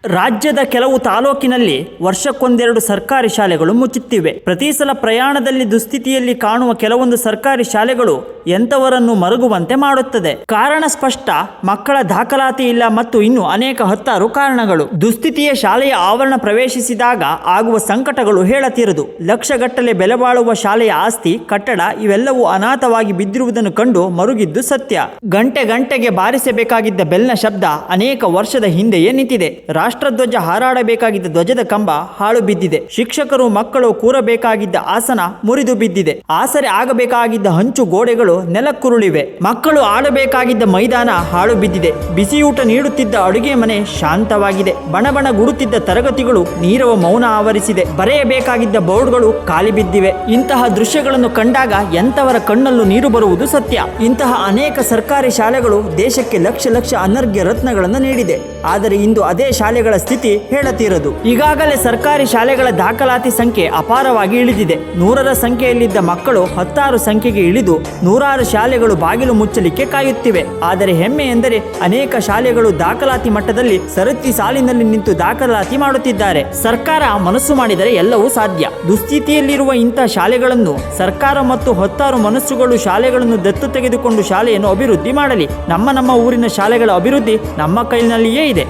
ರಾಜ್ಯದ ಕೆಲವು ತಾಲೂಕಿನಲ್ಲಿ ವರ್ಷಕ್ಕೊಂದೆರಡು ಸರ್ಕಾರಿ ಶಾಲೆಗಳು ಮುಚ್ಚುತ್ತಿವೆ. ಪ್ರತಿ ಸಲ ಪ್ರಯಾಣದಲ್ಲಿ ದುಸ್ಥಿತಿಯಲ್ಲಿ ಕಾಣುವ ಕೆಲವೊಂದು ಸರ್ಕಾರಿ ಶಾಲೆಗಳು ಎಂಥವರನ್ನು ಮರುಗುವಂತೆ ಮಾಡುತ್ತದೆ. ಕಾರಣ ಸ್ಪಷ್ಟ: ಮಕ್ಕಳ ದಾಖಲಾತಿ ಇಲ್ಲ ಮತ್ತು ಇನ್ನು ಅನೇಕ ಹತ್ತಾರು ಕಾರಣಗಳು. ದುಸ್ಥಿತಿಯ ಶಾಲೆಯ ಆವರಣ ಪ್ರವೇಶಿಸಿದಾಗ ಆಗುವ ಸಂಕಟಗಳು ಹೇಳತೀರದು. ಲಕ್ಷಗಟ್ಟಲೆ ಬೆಲೆ ಬಾಳುವ ಶಾಲೆಯ ಆಸ್ತಿ, ಕಟ್ಟಡ ಇವೆಲ್ಲವೂ ಅನಾಥವಾಗಿ ಬಿದ್ದಿರುವುದನ್ನು ಕಂಡು ಮರುಗಿದ್ದು ಸತ್ಯ. ಗಂಟೆ ಗಂಟೆಗೆ ಬಾರಿಸಬೇಕಾಗಿದ್ದ ಬೆಲ್ನ ಶಬ್ದ ಅನೇಕ ವರ್ಷದ ಹಿಂದೆಯೇ ನಿಂತಿದೆ. ರಾಷ್ಟ್ರಧ್ವಜ ಹಾರಾಡಬೇಕಾಗಿದ್ದ ಧ್ವಜದ ಕಂಬ ಹಾಳು ಬಿದ್ದಿದೆ. ಶಿಕ್ಷಕರು ಮಕ್ಕಳು ಕೂರಬೇಕಾಗಿದ್ದ ಆಸನ ಮುರಿದು ಬಿದ್ದಿದೆ. ಆಸರೆ ಆಗಬೇಕಾಗಿದ್ದ ಹಂಚು ಗೋಡೆಗಳು ನೆಲಕ್ಕುರುಳಿವೆ. ಮಕ್ಕಳು ಆಡಬೇಕಾಗಿದ್ದ ಮೈದಾನ ಹಾಳು ಬಿದ್ದಿದೆ. ಬಿಸಿಯೂಟ ನೀಡುತ್ತಿದ್ದ ಅಡುಗೆ ಮನೆ ಶಾಂತವಾಗಿದೆ. ಬಣಬಣ ಗುಡುತ್ತಿದ್ದ ತರಗತಿಗಳು ನೀರವ ಮೌನ ಆವರಿಸಿದೆ. ಬರೆಯಬೇಕಾಗಿದ್ದ ಬೋರ್ಡ್ಗಳು ಖಾಲಿ ಬಿದ್ದಿವೆ. ಇಂತಹ ದೃಶ್ಯಗಳನ್ನು ಕಂಡಾಗ ಎಂಥವರ ಕಣ್ಣಲ್ಲೂ ನೀರು ಬರುವುದು ಸತ್ಯ. ಇಂತಹ ಅನೇಕ ಸರ್ಕಾರಿ ಶಾಲೆಗಳು ದೇಶಕ್ಕೆ ಲಕ್ಷ ಲಕ್ಷ ಅನರ್ಘ್ಯ ರತ್ನಗಳನ್ನು ನೀಡಿದೆ. ಆದರೆ ಇಂದು ಅದೇ ಶಾಲೆಗಳ ಸ್ಥಿತಿ ಹೇಳತೀರದು. ಈಗಾಗಲೇ ಸರ್ಕಾರಿ ಶಾಲೆಗಳ ದಾಖಲಾತಿ ಸಂಖ್ಯೆ ಅಪಾರವಾಗಿ ಇಳಿದಿದೆ. 100ರ ಸಂಖ್ಯೆಯಲ್ಲಿದ್ದ ಮಕ್ಕಳು 10 ಸಂಖ್ಯೆಗೆ ಇಳಿದು 100 ಶಾಲೆಗಳು ಬಾಗಿಲು ಮುಚ್ಚಲಿಕ್ಕೆ ಕಾಯುತ್ತಿವೆ. ಆದರೆ ಹೆಮ್ಮೆ ಎಂದರೆ ಅನೇಕ ಶಾಲೆಗಳು ದಾಖಲಾತಿ ಮಟ್ಟದಲ್ಲಿ ಸರತಿ ಸಾಲಿನಲ್ಲಿ ನಿಂತು ದಾಖಲಾತಿ ಮಾಡುತ್ತಿದ್ದಾರೆ. ಸರ್ಕಾರ ಮನಸ್ಸು ಮಾಡಿದರೆ ಎಲ್ಲವೂ ಸಾಧ್ಯ. ದುಸ್ಥಿತಿಯಲ್ಲಿರುವ ಇಂತಹ ಶಾಲೆಗಳನ್ನು ಸರ್ಕಾರ ಮತ್ತು 10 ಮನಸ್ಸುಗಳು ಶಾಲೆಗಳನ್ನು ದತ್ತು ತೆಗೆದುಕೊಂಡು ಶಾಲೆಯನ್ನು ಅಭಿವೃದ್ಧಿ ಮಾಡಲಿ. ನಮ್ಮ ಊರಿನ ಶಾಲೆಗಳ ಅಭಿವೃದ್ಧಿ ನಮ್ಮ ಕೈನಲ್ಲಿಯೇ ಇದೆ.